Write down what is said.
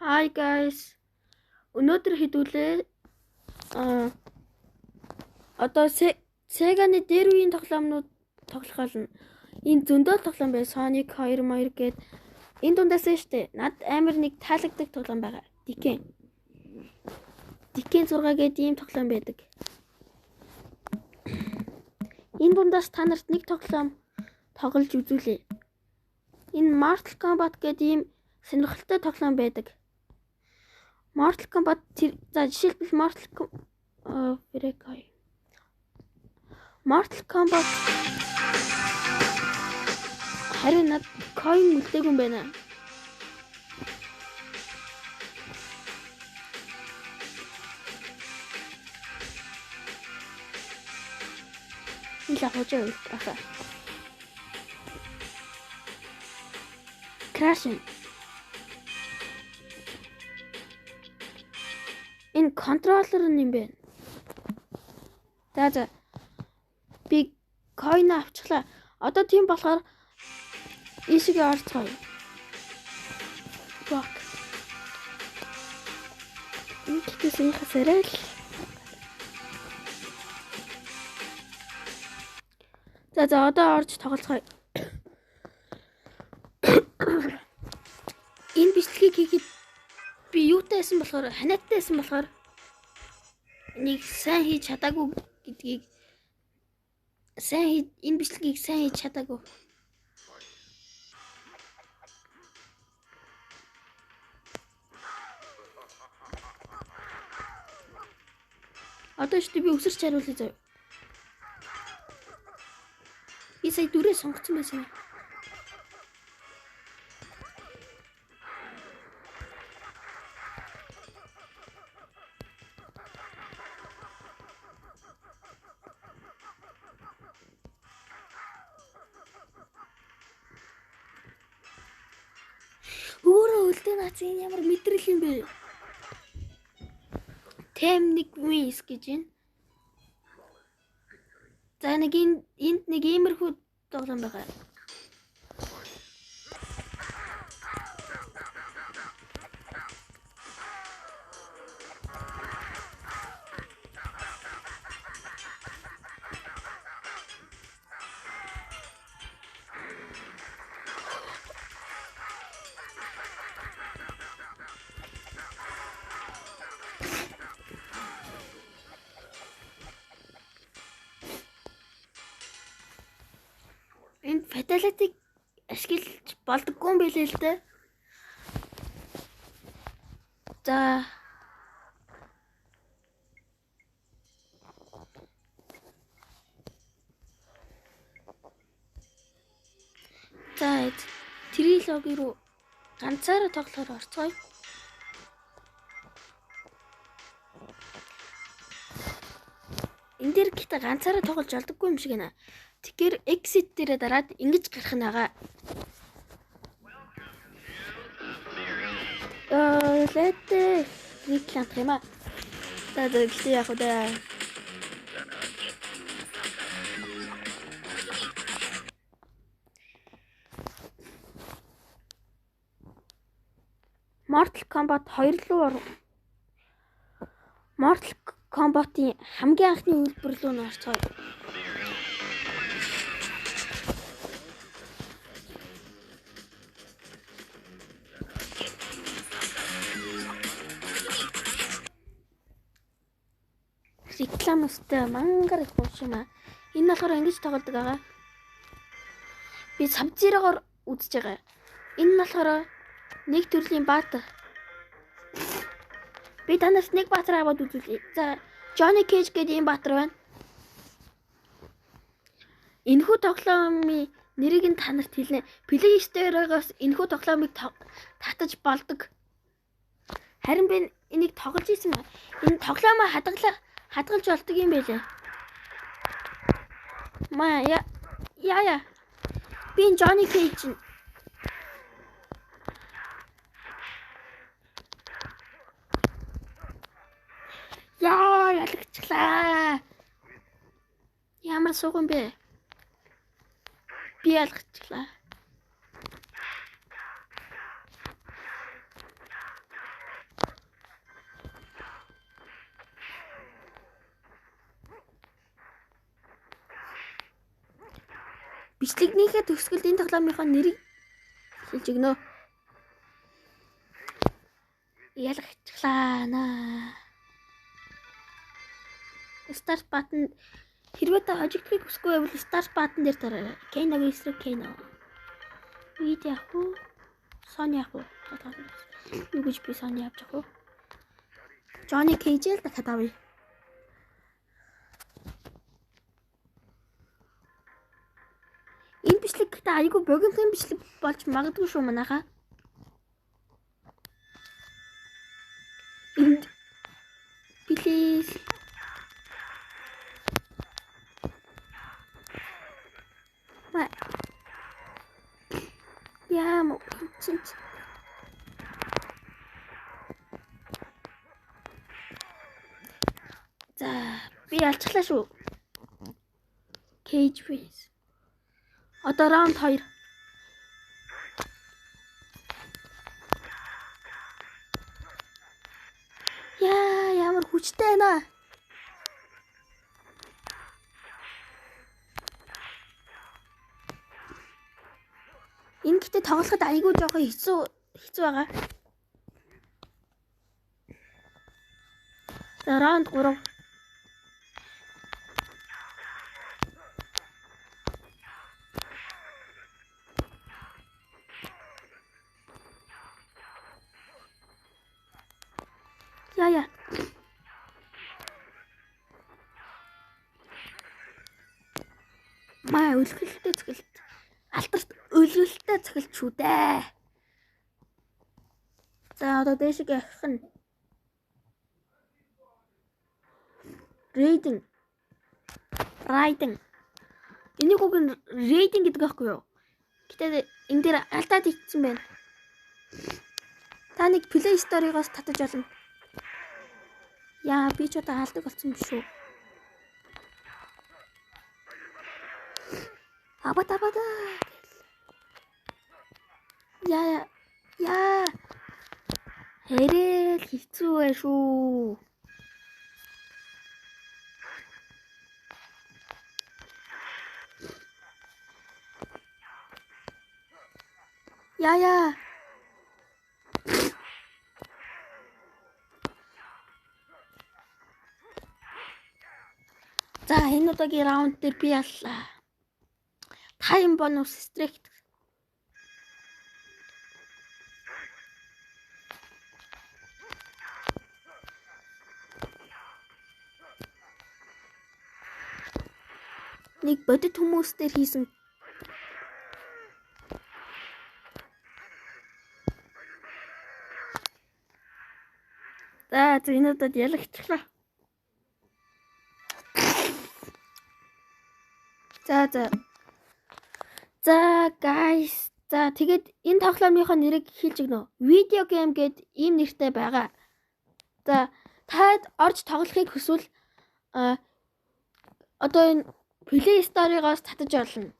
Hi guys. Өнөөдөр хэдүүлээ одоо Sega-ны дээр үеийн тоглоомнууд тоглох болно. Энэ зөндөө тоглоом бай. Sonic 2 2 гээд энэ дундаас нь штэ. Над амар нэг таалагддаг тоглоом байгаа. Diken 6 гээд ийм тоглоом байдаг. Энэ дундаас та нарт нэг тоглоом тоглож үзүүлээ. Энэ Mortal Kombat гээд ийм сонирхолтой тоглоом байдаг. Mortal Kombat за жишээлбэл Mortal Kombat харин над coin үлдээгүй юм байна. Ила хожоо аха. Crashing. Энэ контроллер юм бэ. За би coin авчихлаа. Одоо тийм болохоор ишигээ орцгоё. Fuck. Ингээдсэн хасарал. За одоо орж тоглоцгоё. Энэ бичлэгийг хийхэд би юутайсэн болохоор ханиадтайсэн болохоор нэг сайн хийж чадаагүй гэдгийг энэ бичлэгийг сайн хийж чадаагүй. Одоо ч би өсөрч хариулъя заяа. Би сая дүрээ сонгоцсон байсан. Өөрөө үлдээ наац энэ ямар мэдрэл юм бэ? Тэм нэг вис гэж байна. За нэг энд нэг иймэрхүү тоглоом байгаа. Энд fatality ашиглаж болдоггүй юм билээ л дээ. За трилоги руу ганцаараа тоглохоор орцгоё. Энд дээр гэхдээ ганцаараа тоглож олдоггүй юм шиг байна. Тэгэхээр exit дээрээ дараад ингэж гарах нь байгаа. Лэт реклам юм аа. За гэхдээ яг удаа. Mortal Kombat 2 руу оров. Mortal Kombat-ийн хамгийн анхны үйлбэр рүү нь орцгоё. Рекламстай мангар их юм аа. Энэ болохоор ингэж тоглодог байгаа. Би Sub-Zero-гоор үзэж байгаа. Энэ нь болохоор нэг төрлийн баатар. Би танаас нэг баатар аваад үзүүлье. За, Johnny Cage гэдэг ийм баатар байна. Энэхүү тоглоомын нэрийг нь та нарт хэлнэ. Play Store-оос энэхүү тоглоомыг татаж болдог. Харин би энийг тоглож ийсэн ба. Энэ тоглоомоо хадгалж болдог юм байлээ. Яа. Би Johnny Cage. Ялгчлаа. Ямар сууган бэ? Би ялгчлаа. бичлэгнийхээ төгсгөлд энэ тоглоомынхоо нэрийг хэлж өгнө. Ялгчлаа наа. Start button хэрвээ та хожигдохыг хүсэхгүй байвал Start button дээр дараарай. Kano-гийн эсрэг Kano. Видео яах вэ? Sony яах вэ? Юу гэж би Sony авч явах вэ? Johnny Cage л дахиад авъя. Энэ бичлэг гэхдээ айгүй богинохон бичлэг болж магадгүй шүү манайхаа. Энд please яам чинь за би алчглаа шүү. Cage Face. Одоо раунд 2. Яа, ямар хүчтэй байна. Энэ гэхдээ тоглоход айгүй жоохон хэцүү байгаа. За раунд 3. Яа. Маа үлгэлтэй цэгэлт. Алтарт өлгөлтэй цэгэлт шүү дээ. За одоо дэшиг явах нь. Riding. Энийг үг нь riding гэдэг байхгүй юу? Гэтэ энэ дээр алдаад ичсэн байна. Та нэг Play Store-оос татаж олно. Яа, би ч одоо хаалдаг болсон биш үү? Абата. Яа. Хэрэг хэцүү байх шүү. Яа. За энэ удаагийн раунд дээр би яллаа. Time bonus strict. Нэг бодит хүмүүс дээр хийсэн. За энэ удаад ялагчлаа. За guys. За тэгээд энэ тоглоомынхоо нэрийг хэлж өгнө. Video game гэд ийм нэртэй байгаа. За таад орж тоглохыг хүсвэл одоо энэ Play Store-оос татаж олно.